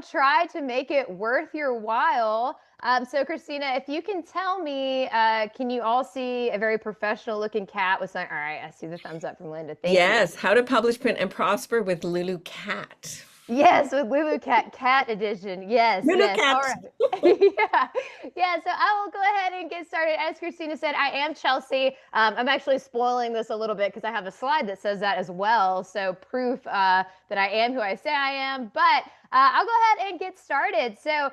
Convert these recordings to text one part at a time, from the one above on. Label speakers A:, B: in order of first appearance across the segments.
A: try to make it worth your while. So Christina, if you can tell me, can you all see a very professional looking cat with some, all right, I see the thumbs up from Linda. Thank you.
B: Yes, How to Publish, Print, and Prosper with Lulu Cat.
A: Yes, with Lulu Cat Edition. Yes,
B: Lulu
A: yes. All
B: Cat.
A: right. Yeah. Yeah. So I will go ahead and get started. As Christina said, I am Chelsea. I'm actually spoiling this a little bit because I have a slide that says that as well. So proof that I am who I say I am. But I'll go ahead and get started. So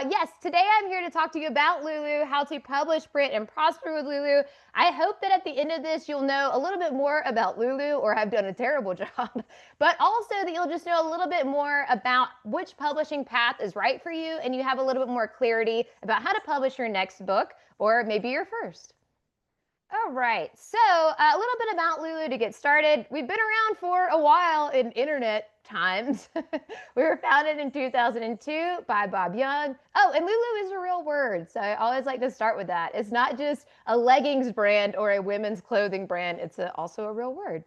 A: yes, today I'm here to talk to you about Lulu, how to publish, print, and prosper with Lulu. I hope that at the end of this, you'll know a little bit more about Lulu, or have done a terrible job, but also that you'll just know a little bit more about which publishing path is right for you, and you have a little bit more clarity about how to publish your next book, or maybe your first. All right, so a little bit about Lulu to get started. We've been around for a while in internet times. We were founded in 2002 by Bob Young. Oh, and Lulu is a real word, so I always like to start with that. It's not just a leggings brand or a women's clothing brand, it's also a real word.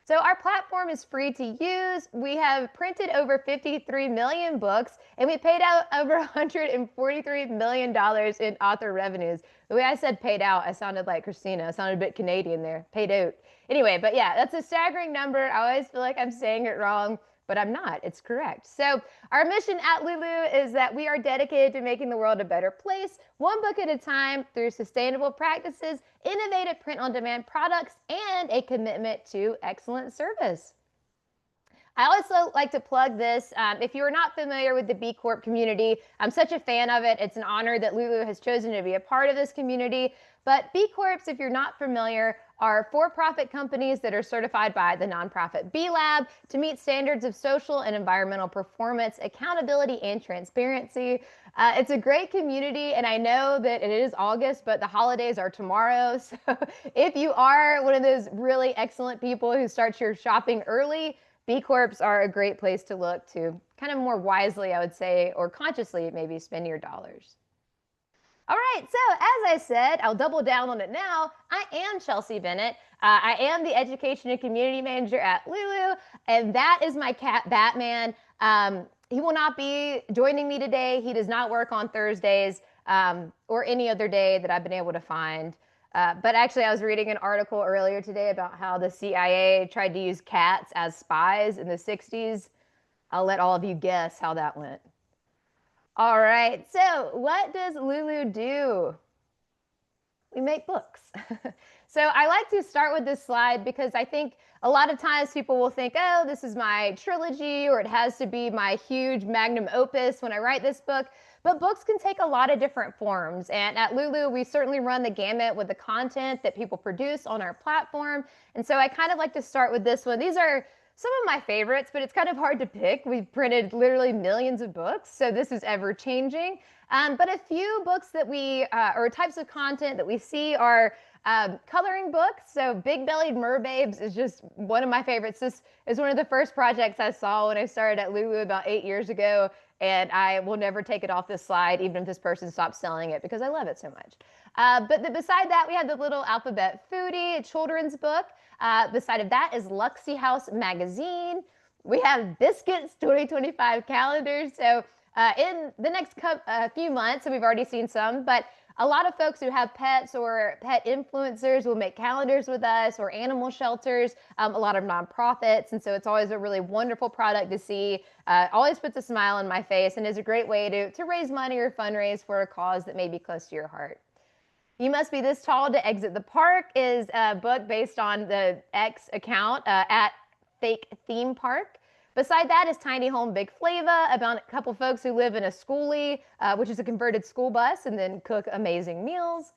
A: So our platform is free to use. We have printed over 53 million books, and we paid out over $143 million in author revenues. The way I said paid out, I sounded like Christina. I sounded a bit Canadian there. Paid out. Anyway, but yeah, that's a staggering number. I always feel like I'm saying it wrong, but I'm not. It's correct. So our mission at Lulu is that we are dedicated to making the world a better place, one book at a time, through sustainable practices, innovative print-on-demand products, and a commitment to excellent service. I also like to plug this. If you're not familiar with the B Corp community, I'm such a fan of it. It's an honor that Lulu has chosen to be a part of this community. But B Corps, if you're not familiar, are for-profit companies that are certified by the nonprofit B Lab to meet standards of social and environmental performance, accountability, and transparency. It's a great community, and I know that it is August, but the holidays are tomorrow. So if you are one of those really excellent people who starts your shopping early, B Corps are a great place to look to kind of more wisely, I would say, or consciously maybe spend your dollars. All right, so as I said, I'll double down on it now. I am Chelsea Bennett. I am the Education and Community Manager at Lulu, and that is my cat, Batman. He will not be joining me today. He does not work on Thursdays or any other day that I've been able to find. But actually, I was reading an article earlier today about how the CIA tried to use cats as spies in the 60s. I'll let all of you guess how that went. All right, so what does Lulu do? We make books. So I like to start with this slide because I think a lot of times people will think, oh, this is my trilogy, or it has to be my huge magnum opus when I write this book. But books can take a lot of different forms. And at Lulu, we certainly run the gamut with the content that people produce on our platform. And so I kind of like to start with this one. These are some of my favorites, but it's kind of hard to pick. We've printed literally millions of books, so this is ever changing. But a few books that we, or types of content that we see are coloring books. So Big Bellied Merbabes is just one of my favorites. This is one of the first projects I saw when I started at Lulu about 8 years ago, and I will never take it off this slide, even if this person stops selling it, because I love it so much. Beside that, we have the Little Alphabet Foodie, a children's book. Beside of that is Luxie House Magazine. We have Biscuits 2025 calendars. So in the next few months, so we've already seen some, but a lot of folks who have pets or pet influencers will make calendars with us, or animal shelters, a lot of nonprofits. And so it's always a really wonderful product to see. Always puts a smile on my face and is a great way to raise money or fundraise for a cause that may be close to your heart. You Must Be This Tall to Exit the Park is a book based on the X account at Fake Theme Park. Beside that is Tiny Home Big Flava, about a couple folks who live in a schoolie, which is a converted school bus, and then cook amazing meals.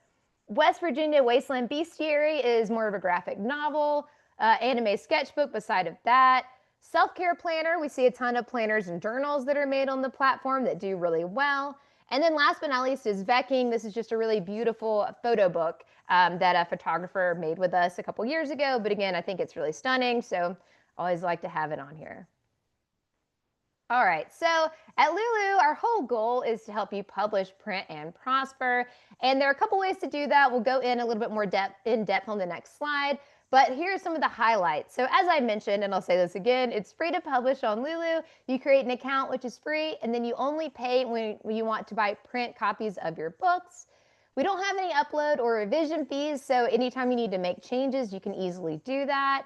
A: West Virginia Wasteland Bestiary is more of a graphic novel. Anime sketchbook beside of that. Self-care planner, we see a ton of planners and journals that are made on the platform that do really well. And then last but not least is Vecking. This is just a really beautiful photo book that a photographer made with us a couple years ago. But again, I think it's really stunning, so always like to have it on here. All right, so at Lulu, our whole goal is to help you publish, print, and prosper. And there are a couple ways to do that. We'll go in a little bit more in depth on the next slide. But here are some of the highlights. So as I mentioned, and I'll say this again, it's free to publish on Lulu. You create an account, which is free, and then you only pay when you want to buy print copies of your books. We don't have any upload or revision fees, so anytime you need to make changes, you can easily do that.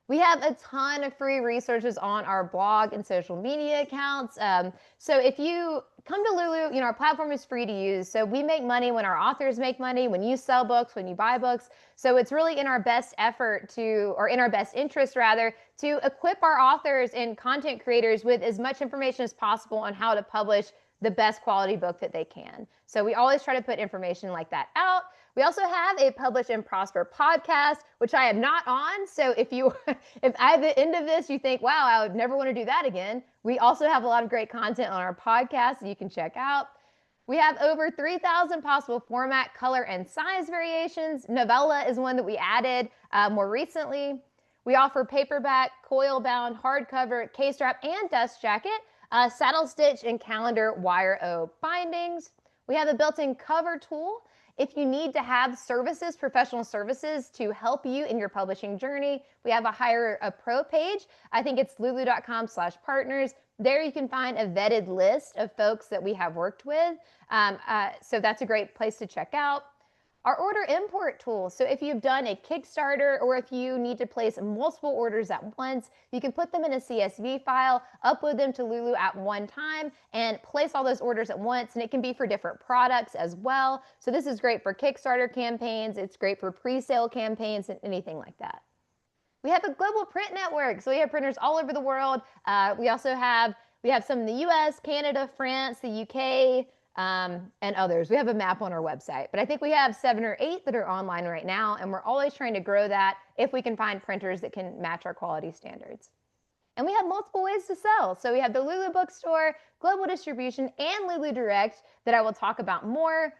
A: We have a ton of free resources on our blog and social media accounts. So if you come to Lulu, our platform is free to use. So we make money when our authors make money, when you sell books, when you buy books. So it's really in our best effort or in our best interest rather, to equip our authors and content creators with as much information as possible on how to publish the best quality book that they can. So we always try to put information like that out. We also have a Publish and Prosper podcast, which I am not on. So if at the end of this, you think, wow, I would never want to do that again, we also have a lot of great content on our podcast that you can check out. We have over 3,000 possible format, color, and size variations. Novella is one that we added more recently. We offer paperback, coil-bound, hardcover, case-wrap, and dust jacket, saddle stitch, and calendar wire O bindings. We have a built-in cover tool. If you need to have services, professional services to help you in your publishing journey, we have a Hire a Pro page. I think it's lulu.com/partners. There you can find a vetted list of folks that we have worked with. So that's a great place to check out. Our order import tool. So if you've done a Kickstarter or if you need to place multiple orders at once, you can put them in a CSV file, upload them to Lulu at one time, and place all those orders at once. And it can be for different products as well. So this is great for Kickstarter campaigns. It's great for pre-sale campaigns and anything like that. We have a global print network. So we have printers all over the world. We have some in the US, Canada, France, the UK, and others. We have a map on our website, but I think we have 7 or 8 that are online right now, and we're always trying to grow that if we can find printers that can match our quality standards. And we have multiple ways to sell. So we have the Lulu Bookstore, global distribution, and Lulu Direct that I will talk about more.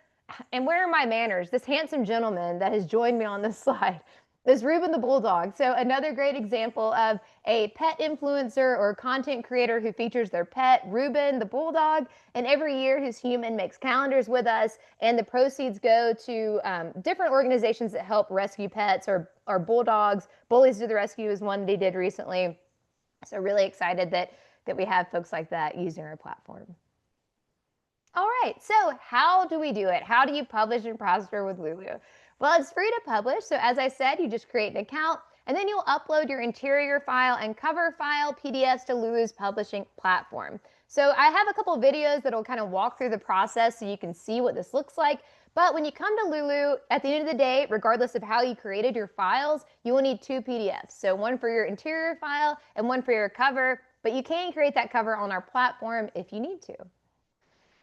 A: And where are my manners? This handsome gentleman that has joined me on this slide is Reuben the Bulldog. So another great example of a pet influencer or content creator who features their pet, Reuben the Bulldog. And every year his human makes calendars with us, and the proceeds go to different organizations that help rescue pets or bulldogs. Bullies to the Rescue is one that he did recently. So really excited that we have folks like that using our platform. All right, so how do we do it? How do you publish and prosper with Lulu? Well, it's free to publish. So as I said, you just create an account and then you'll upload your interior file and cover file PDFs to Lulu's publishing platform. So I have a couple of videos that'll kind of walk through the process so you can see what this looks like. But when you come to Lulu, at the end of the day, regardless of how you created your files, you will need 2 PDFs. So one for your interior file and one for your cover, but you can create that cover on our platform if you need to.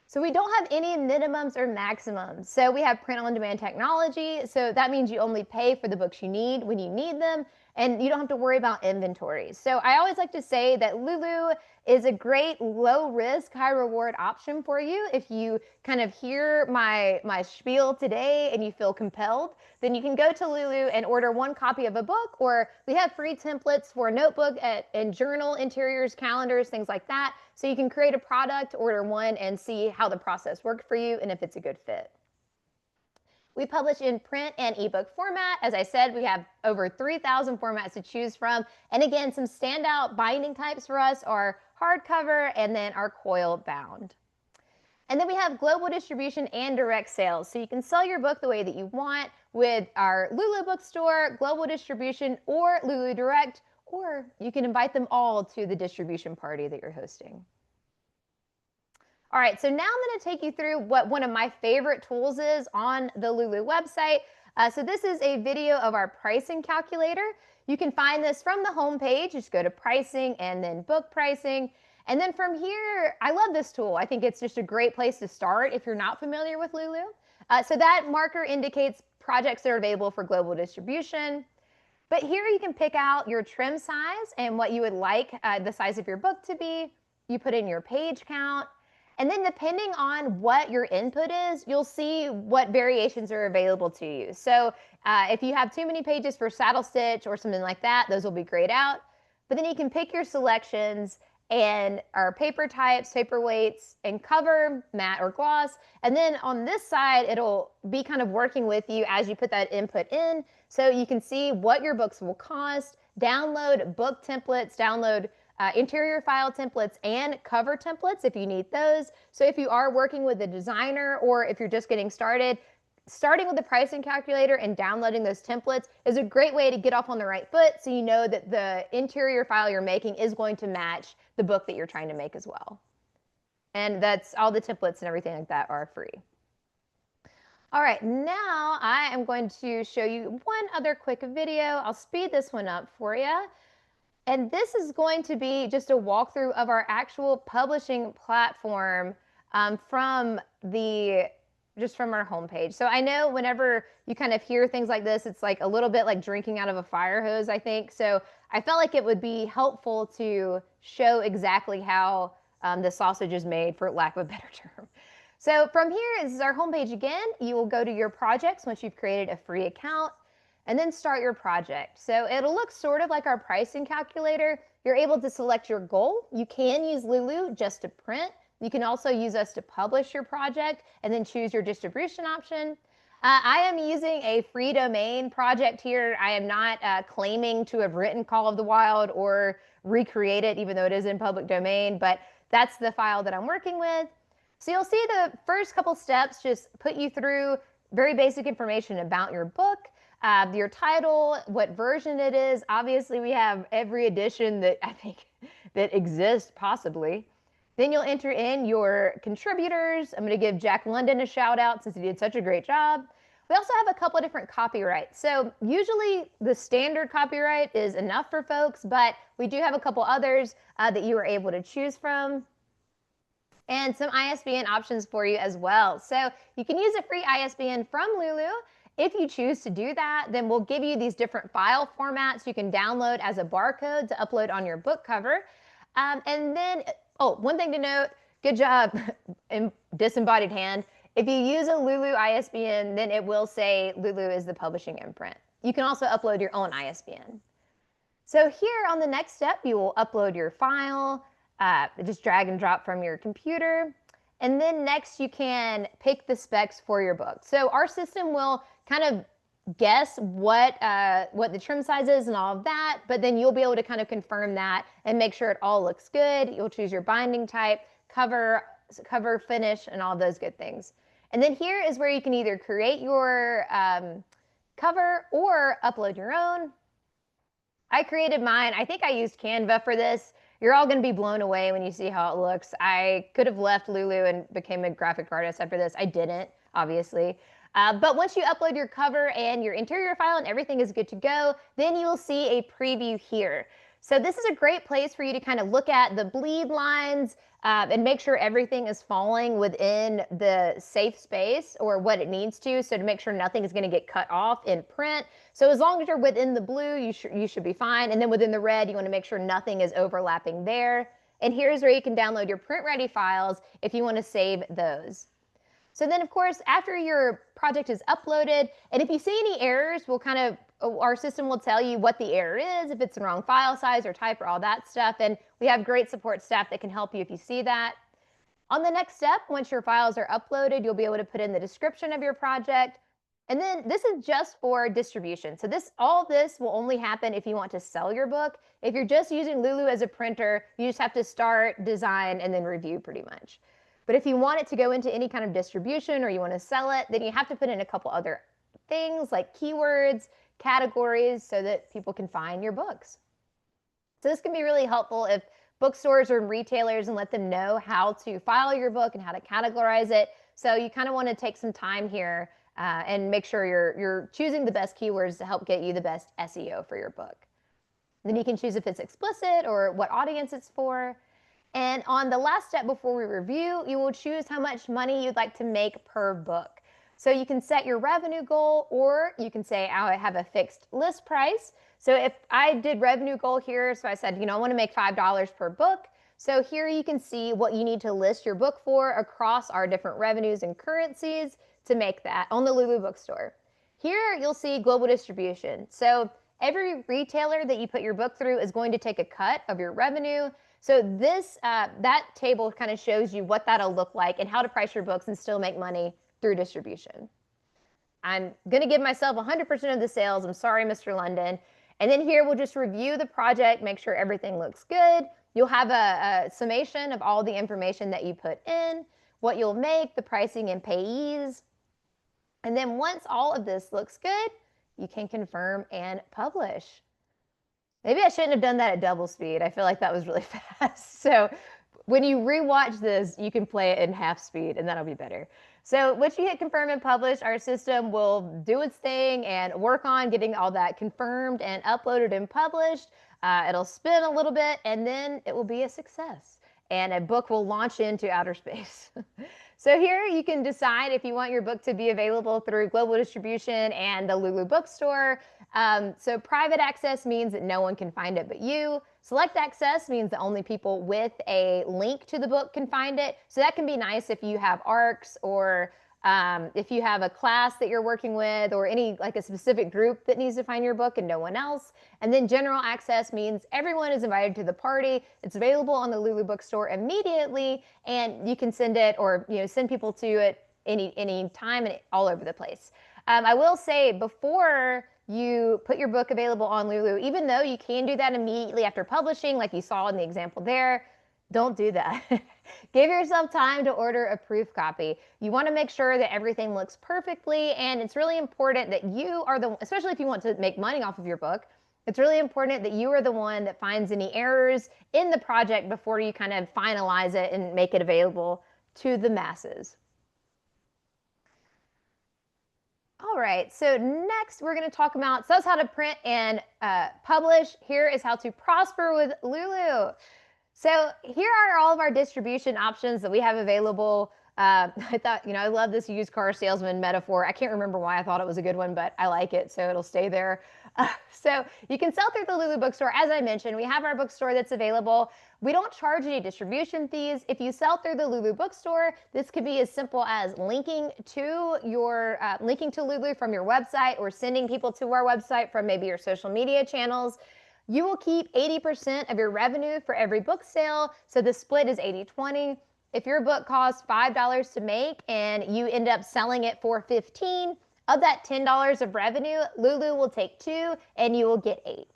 A: So we don't have any minimums or maximums. So we have print-on-demand technology. So that means you only pay for the books you need when you need them, and you don't have to worry about inventory. So I always like to say that Lulu is a great low-risk, high-reward option for you. If you kind of hear my spiel today and you feel compelled, then you can go to Lulu and order 1 copy of a book, or we have free templates for a notebook and journal interiors, calendars, things like that. So you can create a product, order one, and see how the process worked for you and if it's a good fit. We publish in print and ebook format. As I said, we have over 3,000 formats to choose from. And again, some standout binding types for us are hardcover and then our coil bound. And then we have global distribution and direct sales. So you can sell your book the way that you want with our Lulu Bookstore, global distribution, or Lulu Direct, or you can invite them all to the distribution party that you're hosting. All right, so now I'm going to take you through what one of my favorite tools is on the Lulu website. So this is a video of our pricing calculator. You can find this from the homepage. Just go to pricing and then book pricing. And then from here, I love this tool. I think it's just a great place to start if you're not familiar with Lulu. So that marker indicates projects that are available for global distribution. But here you can pick out your trim size and what you would like the size of your book to be. You put in your page count. And then depending on what your input is, you'll see what variations are available to you. So if you have too many pages for saddle stitch or something like that, those will be grayed out. But then you can pick your selections and our paper types, paper weights, and cover, matte or gloss. And then on this side, it'll be kind of working with you as you put that input in. So you can see what your books will cost, download book templates, download interior file templates and cover templates if you need those. So if you are working with a designer or if you're just getting started, starting with the pricing calculator and downloading those templates is a great way to get off on the right foot so you know that the interior file you're making is going to match the book that you're trying to make as well. And that's all the templates and everything like that are free. All right, now I am going to show you one other quick video. I'll speed this one up for you. And this is going to be just a walkthrough of our actual publishing platform from our homepage. So I know whenever you kind of hear things like this, it's like a little bit like drinking out of a fire hose, I think. So I felt like it would be helpful to show exactly how the sausage is made, for lack of a better term. So from here, this is our homepage again. You will go to your projects once you've created a free account, and then start your project. So it'll look sort of like our pricing calculator. You're able to select your goal. You can use Lulu just to print. You can also use us to publish your project and then choose your distribution option. I am using a free domain project here. I am not claiming to have written Call of the Wild or recreate it, even though it is in public domain, but that's the file that I'm working with. So you'll see the first couple steps just put you through very basic information about your book. Your title, what version it is. Obviously, we have every edition that I think that exists possibly. Then you'll enter in your contributors. I'm going to give Jack London a shout out since he did such a great job. We also have a couple of different copyrights. So usually the standard copyright is enough for folks, but we do have a couple others that you are able to choose from. And some ISBN options for you as well. So you can use a free ISBN from Lulu. If you choose to do that, then we'll give you these different file formats you can download as a barcode to upload on your book cover. And then, oh, one thing to note, good job, disembodied hand. If you use a Lulu ISBN, then it will say Lulu is the publishing imprint. You can also upload your own ISBN. So here on the next step, you will upload your file, just drag and drop from your computer. And then next you can pick the specs for your book. So our system will kind of guess what the trim size is and all of that, but then you'll be able to kind of confirm that and make sure it all looks good. You'll choose your binding type, cover finish, and all those good things. And then here is where you can either create your cover or upload your own. I created mine. I think I used Canva for this. You're all going to be blown away when you see how it looks. I could have left Lulu and became a graphic artist after this. I didn't, obviously. But once you upload your cover and your interior file and everything is good to go, then you will see a preview here. So this is a great place for you to kind of look at the bleed lines and make sure everything is falling within the safe space or what it needs to. So to make sure nothing is going to get cut off in print. So as long as you're within the blue, you should be fine. And then within the red, you want to make sure nothing is overlapping there. And here's where you can download your print ready files if you want to save those. So then, of course, after your project is uploaded, and if you see any errors, our system will tell you what the error is, if it's the wrong file size or type or all that stuff. And we have great support staff that can help you if you see that. On the next step, once your files are uploaded, you'll be able to put in the description of your project. And then this is just for distribution. So all this will only happen if you want to sell your book. If you're just using Lulu as a printer, you just have to start, design, and then review pretty much. But if you want it to go into any kind of distribution or you want to sell it, then you have to put in a couple other things like keywords, categories, so that people can find your books. So this can be really helpful if bookstores or retailers, and let them know how to file your book and how to categorize it. So you kind of want to take some time here and make sure you're choosing the best keywords to help get you the best SEO for your book. Then you can choose if it's explicit or what audience it's for. And on the last step before we review, you will choose how much money you'd like to make per book. So you can set your revenue goal, or you can say, I have a fixed list price. So if I did revenue goal here, so I said, I want to make $5 per book. So here you can see what you need to list your book for across our different revenues and currencies to make that on the Lulu bookstore. Here you'll see global distribution. So every retailer that you put your book through is going to take a cut of your revenue. So this that table kind of shows you what that'll look like and how to price your books and still make money through distribution. I'm going to give myself 100% of the sales. I'm sorry, Mr. London. And then here we'll just review the project, make sure everything looks good. You'll have a summation of all the information that you put in, what you'll make, the pricing and payees. And then once all of this looks good, you can confirm and publish. Maybe I shouldn't have done that at double speed. I feel like that was really fast. So when you rewatch this, you can play it in half speed and that'll be better. So once you hit confirm and publish, our system will do its thing and work on getting all that confirmed and uploaded and published. It'll spin a little bit and then it will be a success. And a book will launch into outer space. So here you can decide if you want your book to be available through global distribution and the Lulu bookstore. So private access means that no one can find it but you. Select access means that only people with a link to the book can find it. So that can be nice if you have ARCs or if you have a class that you're working with or any like a specific group that needs to find your book and no one else. And then general access means everyone is invited to the party. It's available on the Lulu bookstore immediately and you can send it or send people to it any time and all over the place. I will say before you put your book available on Lulu, even though you can do that immediately after publishing, like you saw in the example there, don't do that. Give yourself time to order a proof copy. You want to make sure that everything looks perfectly, and it's really important that you are the, especially if you want to make money off of your book, it's really important that you are the one that finds any errors in the project before you kind of finalize it and make it available to the masses. All right, so next we're going to talk about, so that's how to print and publish. Here is how to prosper with Lulu. So here are all of our distribution options that we have available. I thought, I love this used car salesman metaphor. I can't remember why I thought it was a good one, but I like it, so it'll stay there. So you can sell through the Lulu bookstore. As I mentioned, we have our bookstore that's available. We don't charge any distribution fees. If you sell through the Lulu bookstore, this could be as simple as linking to Lulu from your website or sending people to our website from maybe your social media channels. You will keep 80% of your revenue for every book sale, so the split is 80-20. If your book costs $5 to make and you end up selling it for $15, of that $10 of revenue, Lulu will take 2 and you will get 8.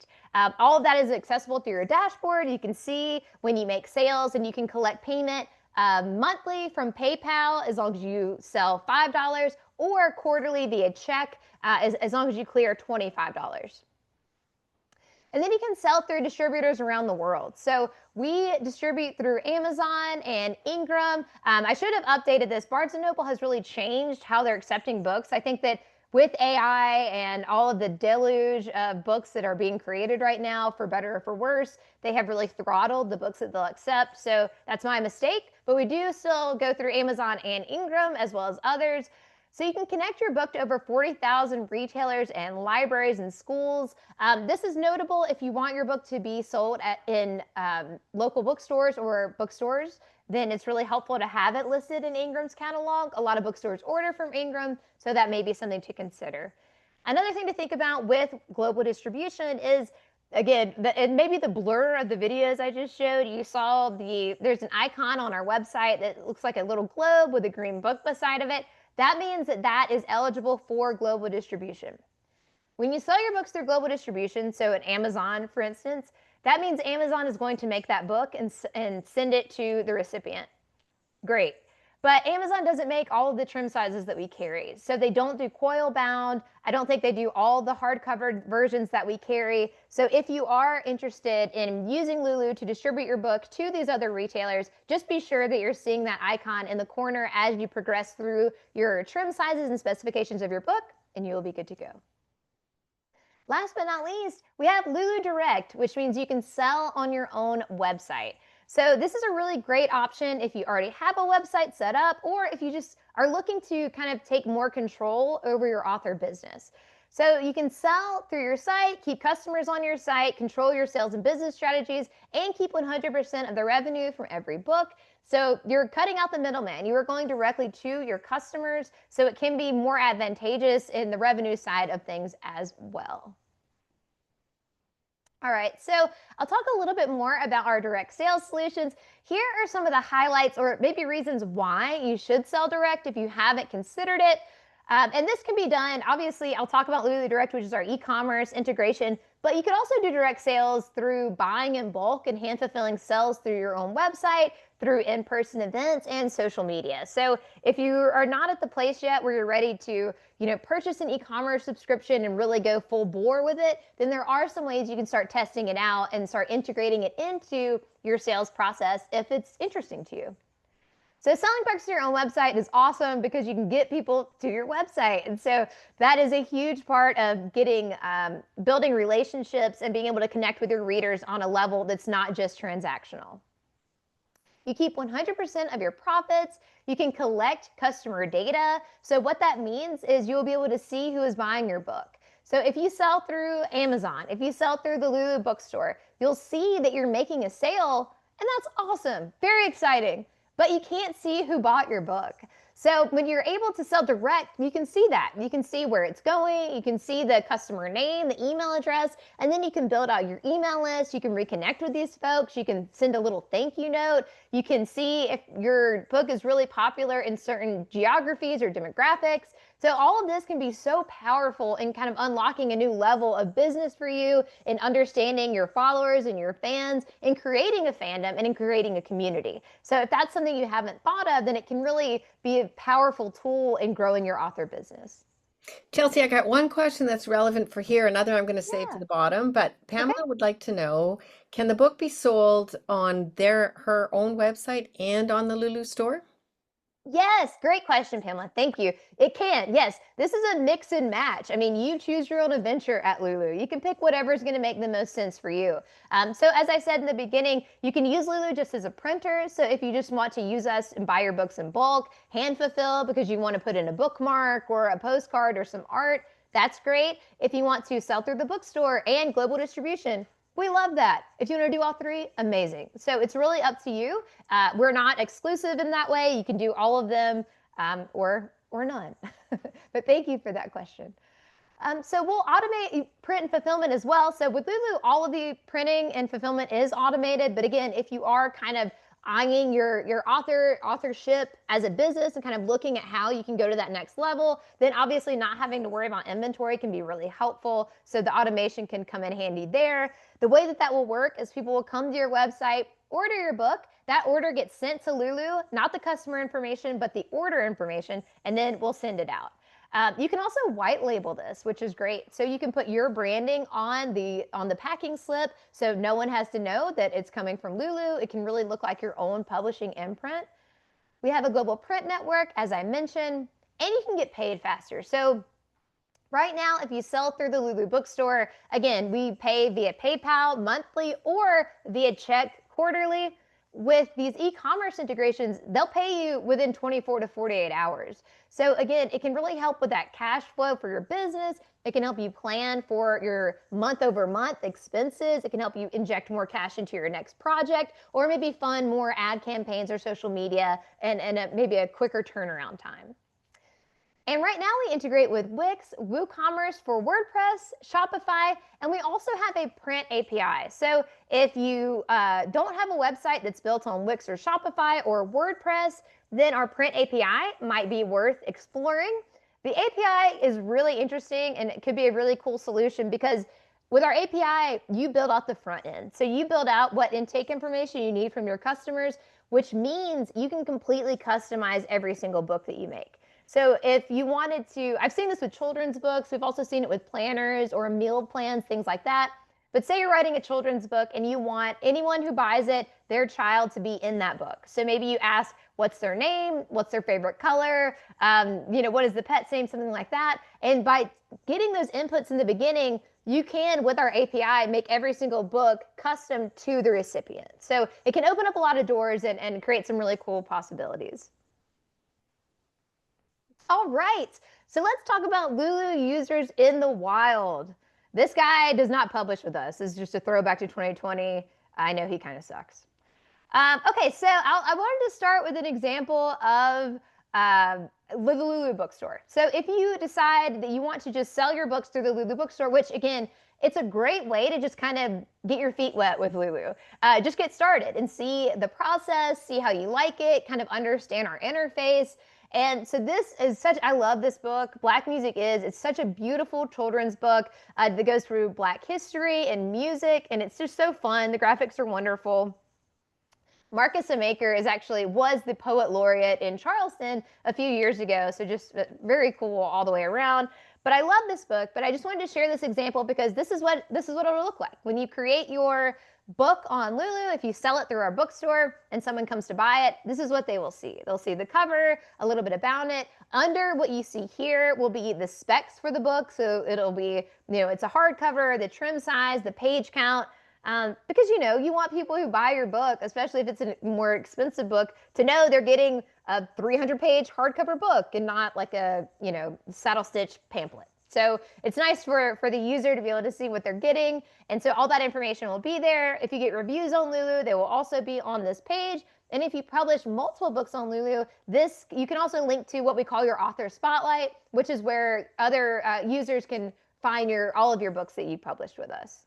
A: All of that is accessible through your dashboard. You can see when you make sales and you can collect payment monthly from PayPal as long as you sell $5 or quarterly via check as long as you clear $25. And then you can sell through distributors around the world. So we distribute through Amazon and Ingram. I should have updated this. Barnes & Noble has really changed how they're accepting books. I think that with AI and all of the deluge of books that are being created right now, for better or for worse, they have really throttled the books that they'll accept. So that's my mistake. But we do still go through Amazon and Ingram as well as others. So you can connect your book to over 40,000 retailers and libraries and schools. This is notable if you want your book to be sold in local bookstores or bookstores, then it's really helpful to have it listed in Ingram's catalog. A lot of bookstores order from Ingram, so that may be something to consider. Another thing to think about with global distribution is, again, and maybe the blur of the videos I just showed, you saw there's an icon on our website that looks like a little globe with a green book beside of it. That means that that is eligible for global distribution. When you sell your books through global distribution, so at Amazon, for instance, that means Amazon is going to make that book and send it to the recipient. Great. But Amazon doesn't make all of the trim sizes that we carry. So they don't do coil bound. I don't think they do all the hardcover versions that we carry. So if you are interested in using Lulu to distribute your book to these other retailers, just be sure that you're seeing that icon in the corner as you progress through your trim sizes and specifications of your book, and you will be good to go. Last but not least, we have Lulu Direct, which means you can sell on your own website. So this is a really great option if you already have a website set up or if you just are looking to kind of take more control over your author business. So you can sell through your site, keep customers on your site, control your sales and business strategies, and keep 100% of the revenue from every book. So you're cutting out the middleman. You are going directly to your customers, so it can be more advantageous in the revenue side of things as well. All right, so I'll talk a little bit more about our direct sales solutions. Here are some of the highlights or maybe reasons why you should sell direct if you haven't considered it. And this can be done, obviously, I'll talk about Lulu Direct, which is our e-commerce integration, but you could also do direct sales through buying in bulk and hand fulfilling sales through your own website, through in-person events and social media. So if you are not at the place yet where you're ready to purchase an e-commerce subscription and really go full bore with it, then there are some ways you can start testing it out and start integrating it into your sales process if it's interesting to you. So selling books to your own website is awesome because you can get people to your website. And so that is a huge part of building relationships and being able to connect with your readers on a level that's not just transactional. You keep 100% of your profits. You can collect customer data. So what that means is you'll be able to see who is buying your book. So if you sell through Amazon, if you sell through the Lulu bookstore, you'll see that you're making a sale, and that's awesome, very exciting. But you can't see who bought your book. So when you're able to sell direct, you can see that. You can see where it's going. You can see the customer name, the email address, and then you can build out your email list. You can reconnect with these folks. You can send a little thank you note. You can see if your book is really popular in certain geographies or demographics. So all of this can be so powerful in kind of unlocking a new level of business for you in understanding your followers and your fans, in creating a fandom and in creating a community. So if that's something you haven't thought of, then it can really be a powerful tool in growing your author business.
B: Chelsea, I got one question that's relevant for here, another I'm going to save to
A: Yeah.
B: the bottom, but
A: Okay.
B: Pamela would like to know, can the book be sold on her own website and on the Lulu store?
A: Yes, great question, Pamela. Thank you. It can. Yes, this is a mix and match. I mean, you choose your own adventure at Lulu. You can pick whatever is going to make the most sense for you. So, as I said in the beginning, you can use Lulu just as a printer. So, if you just want to use us and buy your books in bulk, hand fulfill because you want to put in a bookmark or a postcard or some art, that's great. If you want to sell through the bookstore and global distribution, we love that. If you want to do all three, amazing. So it's really up to you. We're not exclusive in that way. You can do all of them or none. But thank you for that question. So we'll automate print and fulfillment as well. So with Lulu, all of the printing and fulfillment is automated. But again, if you are kind of eyeing your authorship as a business and kind of looking at how you can go to that next level, then obviously not having to worry about inventory can be really helpful. So the automation can come in handy there. The way that will work is people will come to your website, order your book. That order gets sent to Lulu, not the customer information, but the order information, and then we'll send it out. You can also white label this, which is great. So you can put your branding on the packing slip, so no one has to know that it's coming from Lulu. It can really look like your own publishing imprint. We have a global print network, as I mentioned, and you can get paid faster. So right now, if you sell through the Lulu bookstore, again, we pay via PayPal monthly or via check quarterly. With these e-commerce integrations, they'll pay you within 24 to 48 hours. So again, it can really help with that cash flow for your business. It can help you plan for your month over month expenses. It can help you inject more cash into your next project, or maybe fund more ad campaigns or social media and maybe a quicker turnaround time. And right now we integrate with Wix, WooCommerce for WordPress, Shopify, and we also have a print API. So if you don't have a website that's built on Wix or Shopify or WordPress, then our print API might be worth exploring. The API is really interesting and it could be a really cool solution because with our API, you build out the front end. So you build out what intake information you need from your customers, which means you can completely customize every single book that you make. So if you wanted to, I've seen this with children's books. We've also seen it with planners or meal plans, things like that. But say you're writing a children's book and you want anyone who buys it, their child to be in that book. So maybe you ask, what's their name? What's their favorite color? What is the pet's name? Something like that. And by getting those inputs in the beginning, you can, with our API, make every single book custom to the recipient. So it can open up a lot of doors and create some really cool possibilities. All right, so let's talk about Lulu users in the wild. This guy does not publish with us. This is just a throwback to 2020. I know he kind of sucks. Okay, so I wanted to start with an example of the Lulu bookstore. So if you decide that you want to just sell your books through the Lulu bookstore, which again, it's a great way to just kind of get your feet wet with Lulu. Just get started and see the process, see how you like it, kind of understand our interface. And so this is such, I love this book. Black Music Is, it's such a beautiful children's book that goes through Black history and music, and it's just so fun. The graphics are wonderful. Marcus Amaker was the poet laureate in Charleston a few years ago, so just very cool all the way around. But I love this book, but I just wanted to share this example because this is what it'll look like when you create your book on Lulu. If you sell it through our bookstore and someone comes to buy it, this is what they will see. They'll see the cover, a little bit about it. Under what you see here will be the specs for the book. So it'll be, it's a hardcover, the trim size, the page count. Because you want people who buy your book, especially if it's a more expensive book, to know they're getting a 300-page hardcover book and not like a saddle stitch pamphlet. So it's nice for the user to be able to see what they're getting, and so all that information will be there. If you get reviews on Lulu, they will also be on this page. And if you publish multiple books on Lulu, you can also link to what we call your author spotlight, which is where other users can find all of your books that you published with us.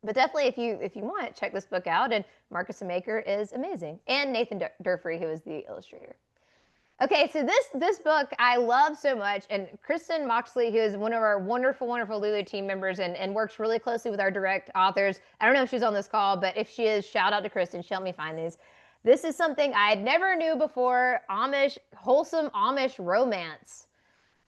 A: But definitely, if you want, check this book out. And Marcus Amaker is amazing, and Nathan Durfree, who is the illustrator. Okay, so this book I love so much, and Kristen Moxley, who is one of our wonderful, wonderful Lulu team members and works really closely with our direct authors. I don't know if she's on this call, but if she is, shout out to Kristen. She'll help me find these. This is something I had never knew before: wholesome Amish romance.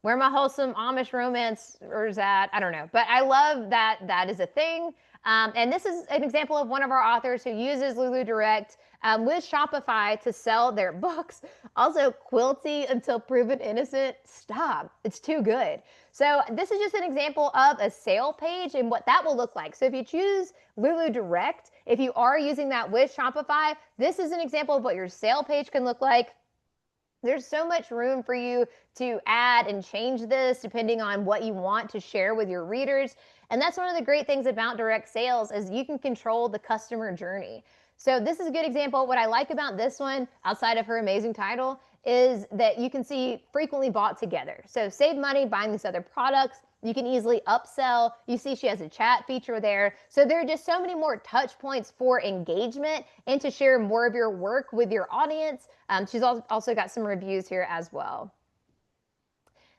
A: Where my wholesome Amish romance is at, I don't know, but I love that is a thing. And this is an example of one of our authors who uses Lulu Direct with Shopify to sell their books. Also, Quilty Until Proven Innocent. Stop. It's too good. So this is just an example of a sale page and what that will look like. So if you choose Lulu Direct, if you are using that with Shopify, this is an example of what your sale page can look like. There's so much room for you to add and change this depending on what you want to share with your readers. And that's one of the great things about direct sales is you can control the customer journey. So this is a good example. What I like about this one, outside of her amazing title, is that you can see frequently bought together. So save money buying these other products. You can easily upsell. You see she has a chat feature there. So there are just so many more touch points for engagement and to share more of your work with your audience. She's also got some reviews here as well.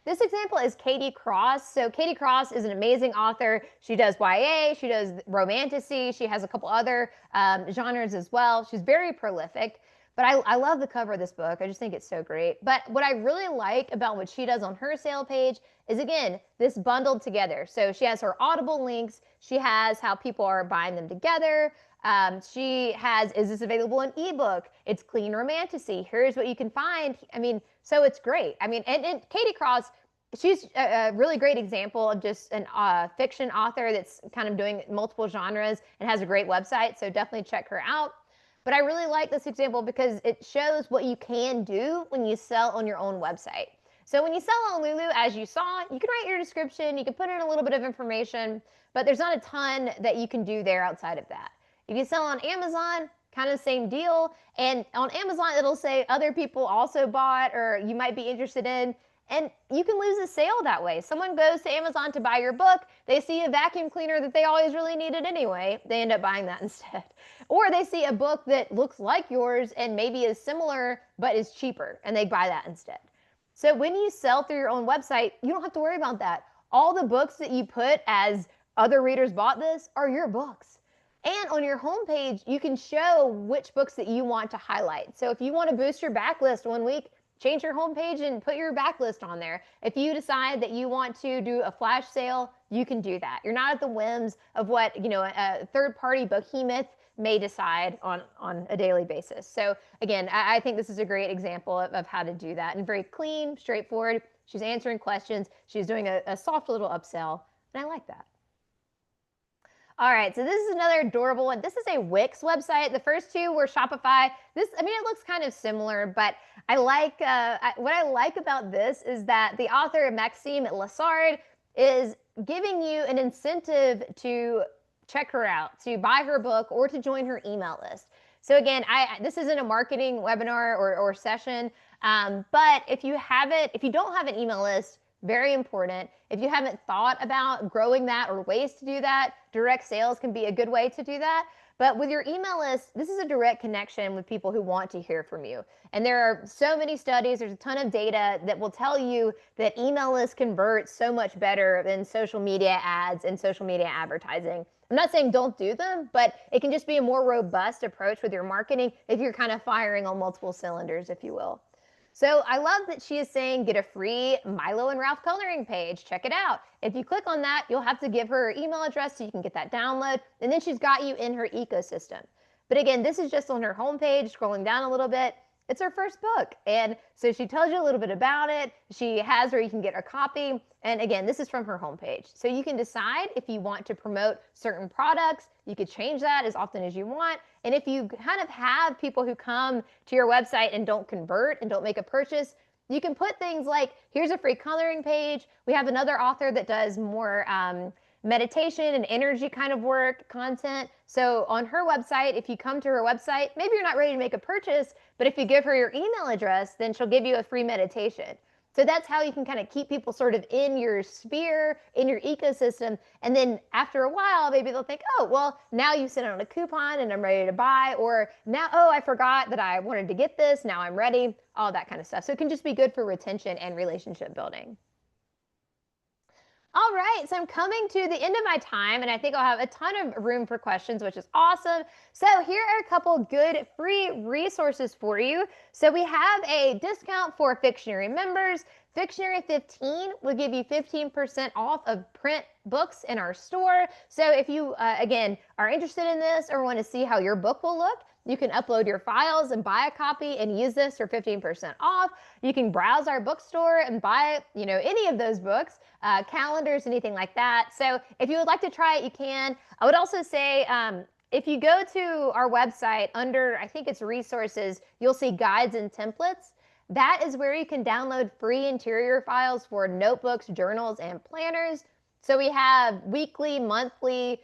A: This example is Katie Cross. So Katie Cross is an amazing author. She does YA, she does romantasy, she has a couple other genres as well. She's very prolific. But I love the cover of this book. I just think it's so great. But what I really like about what she does on her sale page is, again, this bundled together. So she has her Audible links. She has how people are buying them together. She has, is this available in ebook? It's clean romantasy. Here's what you can find. I mean, so it's great. I mean, and Katie Cross, she's a really great example of just a fiction author that's kind of doing multiple genres and has a great website. So definitely check her out. But I really like this example because it shows what you can do when you sell on your own website. So when you sell on Lulu, as you saw, you can write your description, you can put in a little bit of information, but there's not a ton that you can do there outside of that. If you sell on Amazon, kind of the same deal. And on Amazon, it'll say other people also bought or you might be interested in. And you can lose a sale that way. Someone goes to Amazon to buy your book. They see a vacuum cleaner that they always really needed anyway. They end up buying that instead. Or they see a book that looks like yours and maybe is similar but is cheaper, and they buy that instead. So when you sell through your own website, you don't have to worry about that. All the books that you put as other readers bought this are your books. And on your homepage, you can show which books that you want to highlight. So if you want to boost your backlist one week, change your homepage and put your backlist on there. If you decide that you want to do a flash sale, you can do that. You're not at the whims of what a third-party behemoth may decide on a daily basis. So again, I think this is a great example of how to do that, and very clean, straightforward. She's answering questions. She's doing a soft little upsell, and I like that. All right, so this is another adorable one. This is a Wix website. The first two were Shopify. It looks kind of similar, but I like what I like about this is that the author, Maxime Lassard, is giving you an incentive to check her out, to buy her book, or to join her email list. So again, this isn't a marketing webinar or session, but if you don't have an email list, very important. If you haven't thought about growing that or ways to do that, direct sales can be a good way to do that. But with your email list, this is a direct connection with people who want to hear from you. And there are so many studies, there's a ton of data that will tell you that email lists convert so much better than social media ads and social media advertising. I'm not saying don't do them, but it can just be a more robust approach with your marketing if you're kind of firing on multiple cylinders, if you will. So I love that she is saying get a free Milo and Ralph coloring page. Check it out. If you click on that, you'll have to give her her email address so you can get that download. And then she's got you in her ecosystem. But again, this is just on her homepage, scrolling down a little bit. It's her first book. And so she tells you a little bit about it. She has where you can get a copy. And again, this is from her homepage. So you can decide if you want to promote certain products. You could change that as often as you want. And if you kind of have people who come to your website and don't convert and don't make a purchase, you can put things like, here's a free coloring page. We have another author that does more meditation and energy kind of work content. So on her website, if you come to her website, maybe you're not ready to make a purchase, but if you give her your email address, then she'll give you a free meditation. So that's how you can kind of keep people sort of in your sphere, in your ecosystem. And then after a while, maybe they'll think, oh, well, now you sent out a coupon and I'm ready to buy. Or now, oh, I forgot that I wanted to get this. Now I'm ready. All that kind of stuff. So it can just be good for retention and relationship building. All right, so I'm coming to the end of my time, and I think I'll have a ton of room for questions, which is awesome. So here are a couple good free resources for you. So we have a discount for Fictionary members. Fictionary 15 will give you 15% off of print books in our store. So if you, again, are interested in this or want to see how your book will look, you can upload your files and buy a copy and use this for 15% off. You can browse our bookstore and buy, any of those books, calendars, anything like that. So if you would like to try it, you can. I would also say, if you go to our website under, I think it's resources, you'll see guides and templates. That is where you can download free interior files for notebooks, journals, and planners. So we have weekly, monthly,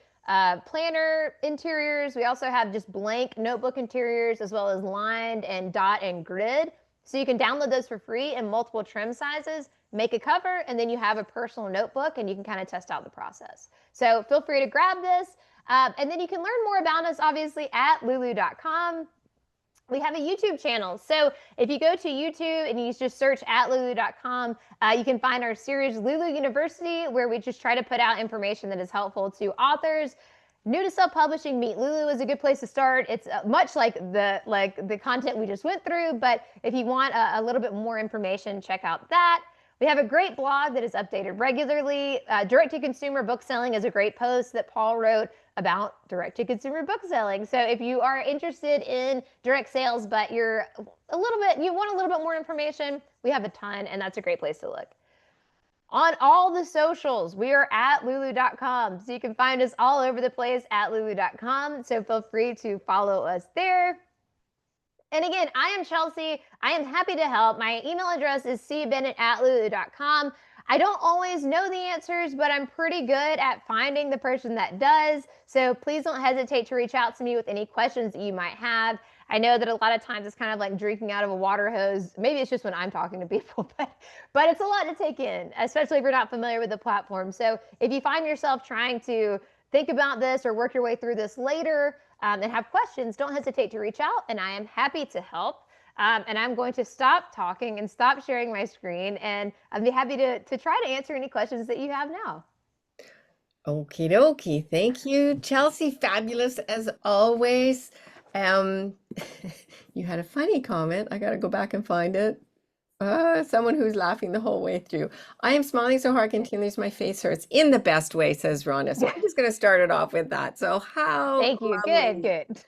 A: planner interiors. We also have just blank notebook interiors as well as lined and dot and grid. So you can download those for free in multiple trim sizes, make a cover, and then you have a personal notebook and you can kind of test out the process. So feel free to grab this. And then you can learn more about us obviously at lulu.com. We have a YouTube channel. So if you go to YouTube and you just search at lulu.com, you can find our series Lulu University, where we just try to put out information that is helpful to authors. New to self-publishing, Meet Lulu is a good place to start. It's much like the content we just went through, but if you want a little bit more information, check out that. We have a great blog that is updated regularly. Direct-to-consumer book selling is a great post that Paul wrote about direct-to-consumer book selling. So if you are interested in direct sales, but you want a little bit more information, we have a ton, and that's a great place to look. On all the socials, we are at lulu.com. So you can find us all over the place at lulu.com. So feel free to follow us there. And again, I am Chelsea. I am happy to help. My email address is cbennett@lulu.com. I don't always know the answers, but I'm pretty good at finding the person that does. So please don't hesitate to reach out to me with any questions that you might have. I know that a lot of times it's kind of like drinking out of a water hose. Maybe it's just when I'm talking to people, but it's a lot to take in, especially if you're not familiar with the platform. So if you find yourself trying to think about this or work your way through this later and have questions, don't hesitate to reach out, and I am happy to help. And I'm going to stop talking and stop sharing my screen, and I'd be happy to try to answer any questions that you have now.
B: Okie dokie. Thank you, Chelsea. Fabulous as always. You had a funny comment. I got to go back and find it. Someone who's laughing the whole way through. I am smiling so hard continues my face hurts in the best way, says Rhonda. So I'm just going to start it off with that. So how
A: Thank you.
B: lovely.
A: Good.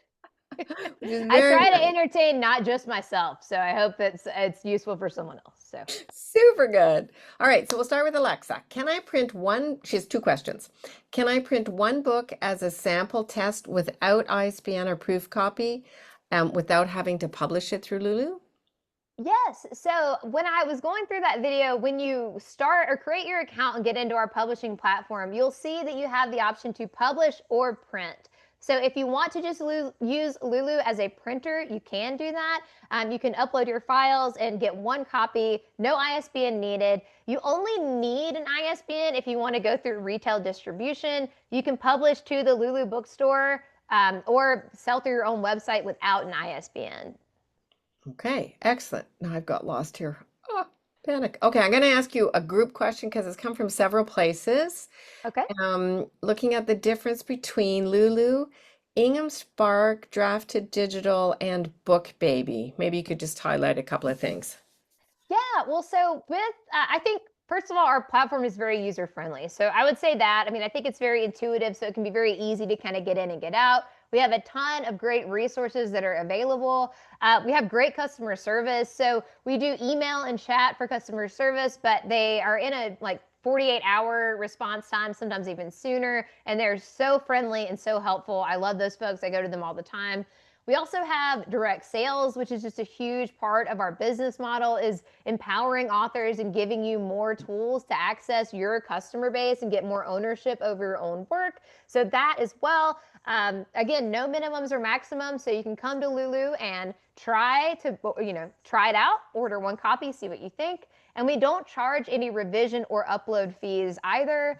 B: Which is
A: I
B: very
A: try to
B: nice.
A: entertain not just myself, so I hope it's useful for someone else. So
B: Super good. All right, so we'll start with Alexa. Can I print one? She has two questions. Can I print one book as a sample test without ISBN or proof copy, without having to publish it through Lulu?
A: yes, so when I was going through that video, when you start or create your account and get into our publishing platform, you'll see that you have the option to publish or print. So if you want to just use Lulu as a printer, you can do that. You can upload your files and get one copy, no ISBN needed. You only need an ISBN if you want to go through retail distribution. You can publish to the Lulu bookstore or sell through your own website without an ISBN.
B: Okay, excellent. Now I've got lost here. Oh, panic. Okay, I'm going to ask you a group question because it's come from several places.
A: Okay.
B: Looking at the difference between Lulu, Ingham Spark, Drafted Digital, and Book Baby. Maybe you could just highlight a couple of things.
A: Yeah, well, so with, I think, first of all, our platform is very user friendly. So I would say that. I mean, I think it's very intuitive, so it can be very easy to kind of get in and get out. We have a ton of great resources that are available. We have great customer service. So we do email and chat for customer service, but they are in a like 48-hour response time, sometimes even sooner. And they're so friendly and so helpful. I love those folks. I go to them all the time. We also have direct sales, which is just a huge part of our business model, is empowering authors and giving you more tools to access your customer base and get more ownership over your own work. So that as well. Again, no minimums or maximums. So you can come to Lulu and try it out, order one copy, see what you think. And we don't charge any revision or upload fees either.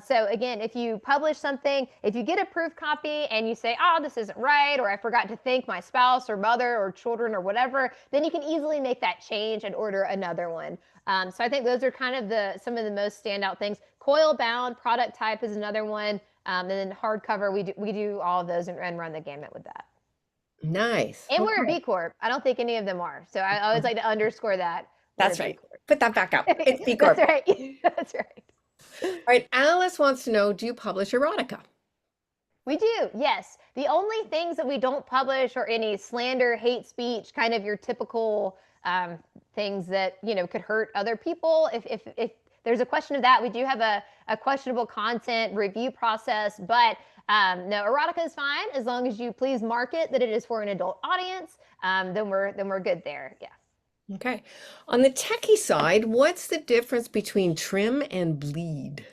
A: So again, if you publish something, if you get a proof copy and you say, oh, this isn't right, or I forgot to thank my spouse or mother or children or whatever, then you can easily make that change and order another one. So I think those are kind of some of the most standout things. Coil bound product type is another one. And then hardcover, we do all of those and run the gamut with that.
B: Nice.
A: And we're a
B: Okay.
A: B Corp. I don't think any of them are. So I always like to underscore that. We're a
B: That's
A: B
B: right.
A: Corp.
B: Put that back up. It's B
A: That's
B: Corp.
A: right. That's right.
B: All right. Alice wants to know, do you publish erotica?
A: We do, yes. The only things that we don't publish are any slander, hate speech, kind of your typical things that could hurt other people. If there's a question of that, we do have a questionable content review process, but no, erotica is fine as long as you please market that it is for an adult audience. Then we're good there. Yeah.
B: Okay. On the techie side, what's the difference between trim and bleed?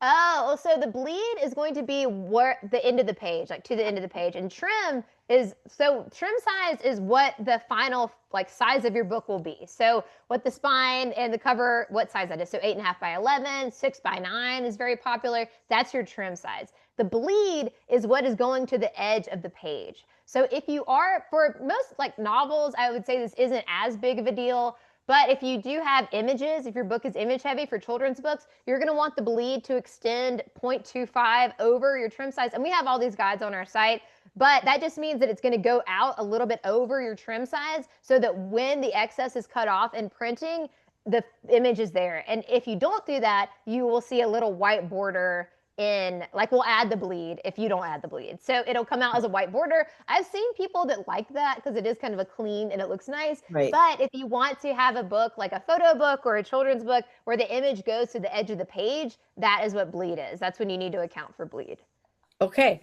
A: Oh, well, so the bleed is going to be where the end of the page, like to the end of the page, and trim size is what the final like size of your book will be. So what the spine and the cover, what size that is. So 8.5 by 11, 6 by 9 is very popular. That's your trim size. The bleed is what is going to the edge of the page. So if you are, for most like novels, I would say this isn't as big of a deal. But if you do have images, if your book is image heavy for children's books, you're going to want the bleed to extend 0.25 over your trim size. And we have all these guides on our site, but that just means that it's going to go out a little bit over your trim size so that when the excess is cut off in printing, the image is there. And if you don't do that, you will see a little white border like we'll add the bleed if you don't add the bleed. So it'll come out as a white border. I've seen people that like that because it is kind of a clean and it looks nice.
B: Right.
A: But if you want to have a book like a photo book or a children's book where the image goes to the edge of the page, that is what bleed is. That's when you need to account for bleed.
B: Okay.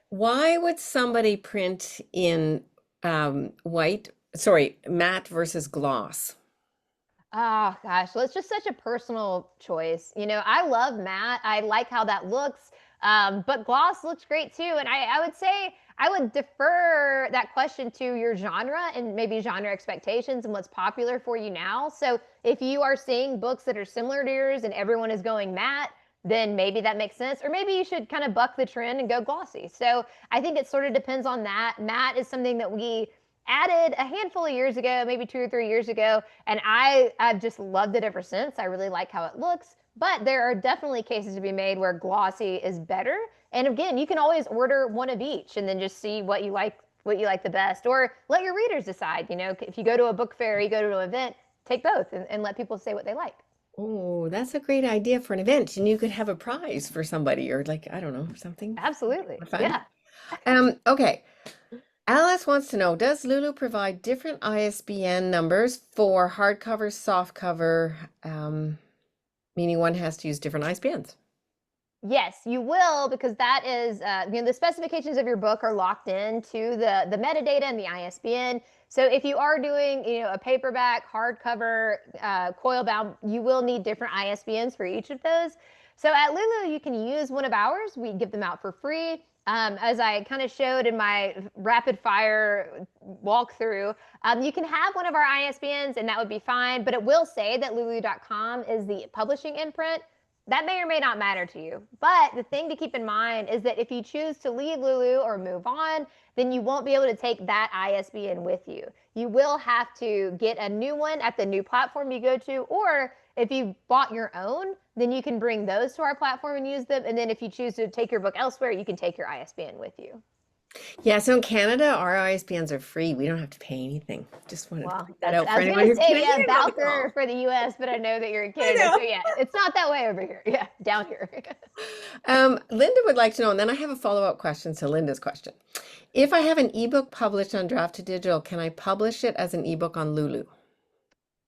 B: Why would somebody print in matte versus gloss?
A: Oh gosh, well, it's just such a personal choice. I love matte. I like how that looks, but gloss looks great too. And I would say I would defer that question to your genre and maybe genre expectations and what's popular for you now. So if you are seeing books that are similar to yours and everyone is going matte, then maybe that makes sense. Or maybe you should kind of buck the trend and go glossy. So I think it sort of depends on that. Matte is something that we added a handful of years ago, maybe 2 or 3 years ago, and I've just loved it ever since. I really like how it looks, but there are definitely cases to be made where glossy is better. And again, you can always order one of each and then just see what you like the best, or let your readers decide. If you go to a book fair, you go to an event, take both and let people say what they like.
B: Oh, that's a great idea for an event, and you could have a prize for somebody, or like, I don't know, something
A: Absolutely.
B: fun.
A: Yeah.
B: Okay. Alice wants to know, does Lulu provide different ISBN numbers for hardcover, softcover, meaning one has to use different ISBNs?
A: Yes, you will, because that is, the specifications of your book are locked into the metadata and the ISBN. So if you are doing, a paperback, hardcover, coil bound, you will need different ISBNs for each of those. So at Lulu, you can use one of ours. We give them out for free. As I kind of showed in my rapid fire walkthrough, you can have one of our ISBNs and that would be fine, but it will say that lulu.com is the publishing imprint. That may or may not matter to you. But the thing to keep in mind is that if you choose to leave Lulu or move on, then you won't be able to take that ISBN with you. You will have to get a new one at the new platform you go to, or if you bought your own, then you can bring those to our platform and use them. And then if you choose to take your book elsewhere, you can take your ISBN with you.
B: Yeah, so in Canada, our ISBNs are free. We don't have to pay anything. Just wanted to
A: Well,
B: point that
A: that's,
B: out
A: I
B: for
A: was
B: anyone
A: gonna
B: who's
A: say, yeah,
B: Canadian on the
A: about
B: call.
A: for the US, but I know that you're in
B: I
A: Canada.
B: know.
A: So yeah, it's not that way over here. Yeah, down here.
B: Linda would like to know, and then I have a follow-up question to Linda's question. If I have an ebook published on Draft to Digital, can I publish it as an ebook on Lulu?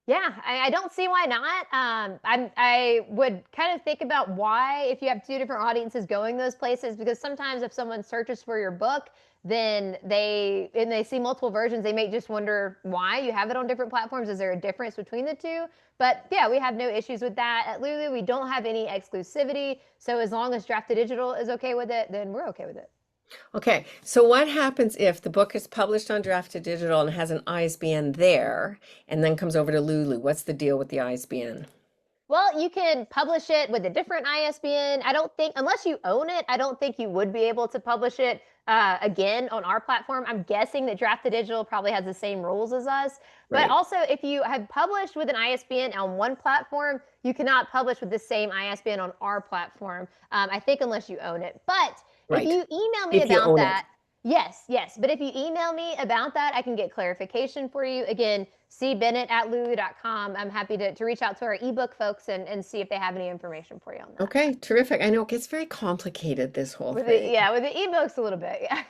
A: Yeah, I don't see why not. I would kind of think about why, if you have two different audiences going those places, because sometimes if someone searches for your book, then they see multiple versions, they may just wonder why you have it on different platforms. Is there a difference between the two? But yeah, we have no issues with that. At Lulu, we don't have any exclusivity. So as long as Draft to Digital is okay with it, then we're okay with it.
B: Okay, so what happens if the book is published on Draft to Digital and has an ISBN there and then comes over to Lulu? What's the deal with the ISBN?
A: Well, you can publish it with a different ISBN. I don't think, unless you own it, I don't think you would be able to publish it again on our platform. I'm guessing that Draft to Digital probably has the same rules as us. But
B: Right,
A: also, if you have published with an ISBN on one platform, you cannot publish with the same ISBN on our platform, I think, unless you own it. But if
B: right.
A: you email me
B: If you
A: about
B: own it.
A: that, yes, yes. But if you email me about that, I can get clarification for you. Again, cbennett@lulu.com. I'm happy to reach out to our ebook folks and see if they have any information for you on that.
B: Okay, terrific. I know it gets very complicated, this whole
A: With the
B: thing.
A: yeah, with the ebooks a little bit, yeah.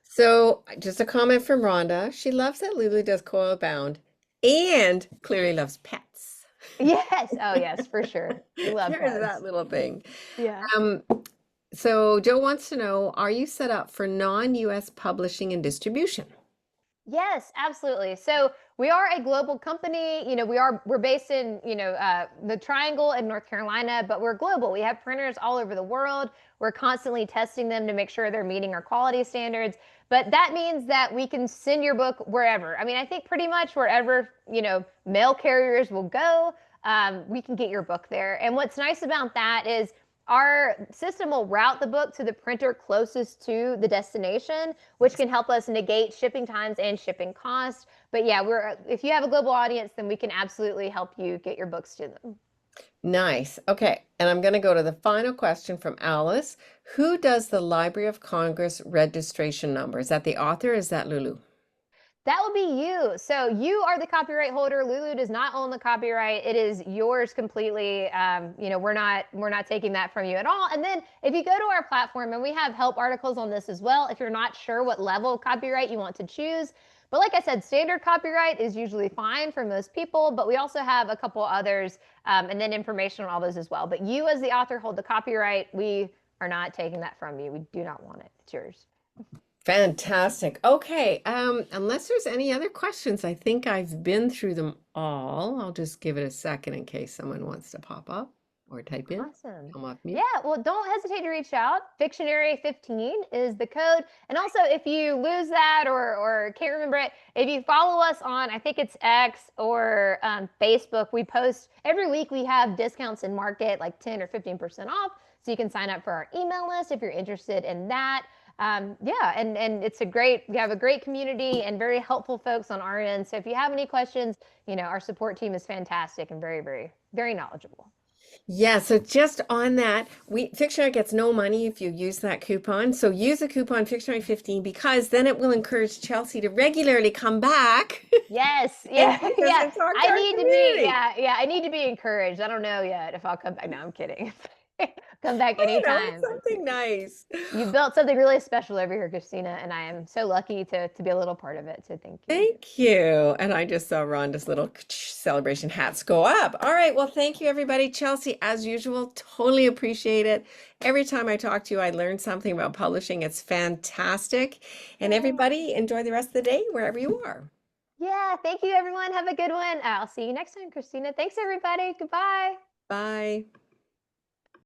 B: So, just a comment from Rhonda. She loves that Lulu does coil bound and clearly loves pets.
A: Yes. Oh yes, for sure. We love
B: There's
A: pets.
B: that little thing.
A: Yeah.
B: Um, so Joe wants to know, are you set up for non-US publishing and distribution?
A: Yes, absolutely. So we are a global company. We're based in, the Triangle in North Carolina, but we're global. We have printers all over the world. We're constantly testing them to make sure they're meeting our quality standards. But that means that we can send your book wherever. I mean, I think pretty much wherever, mail carriers will go, we can get your book there. And what's nice about that is our system will route the book to the printer closest to the destination, which can help us negate shipping times and shipping costs. But yeah, if you have a global audience, then we can absolutely help you get your books to them.
B: Nice. Okay. And I'm going to go to the final question from Alice. Who does the Library of Congress registration number? Is that the author? Or is that Lulu?
A: That will be you. So you are the copyright holder. Lulu does not own the copyright. It is yours completely. We're not taking that from you at all. And then if you go to our platform, and we have help articles on this as well, if you're not sure what level of copyright you want to choose. But like I said, standard copyright is usually fine for most people, but we also have a couple others, and then information on all those as well. But you as the author hold the copyright. We are not taking that from you. We do not want it. It's yours.
B: Fantastic. Okay. Unless there's any other questions, I think I've been through them all. I'll just give it a second in case someone wants to pop up or type in.
A: Awesome.
B: Come off
A: Yeah,
B: mute.
A: well, don't hesitate to reach out. Fictionary15 is the code. And also, if you lose that or can't remember it, if you follow us on, I think it's X or Facebook, we post every week. We have discounts in market, like 10 or 15% off. So you can sign up for our email list if you're interested in that. Yeah, and we have a great community and very helpful folks on our end. So if you have any questions, our support team is fantastic and very, very, very knowledgeable.
B: Yeah, so just on that, Fictionary gets no money if you use that coupon. So use the coupon Fictionary15 because then it will encourage Chelsea to regularly come back
A: Yes,
B: and
A: yeah,
B: take us
A: yeah.
B: and talk to
A: I
B: our
A: need to be,
B: community.
A: yeah, yeah. I need to be encouraged. I don't know yet if I'll come back. No, I'm kidding. Come back anytime.
B: Something nice.
A: You've built something really special over here, Christina, and I am so lucky to be a little part of it. So thank you.
B: Thank you. And I just saw Rhonda's little celebration hats go up. All right. Well, thank you, everybody. Chelsea, as usual, totally appreciate it. Every time I talk to you, I learn something about publishing. It's fantastic. And
A: Yay.
B: everybody, enjoy the rest of the day wherever you are.
A: Yeah, thank you, everyone. Have a good one. I'll see you next time, Christina. Thanks, everybody. Goodbye.
B: Bye.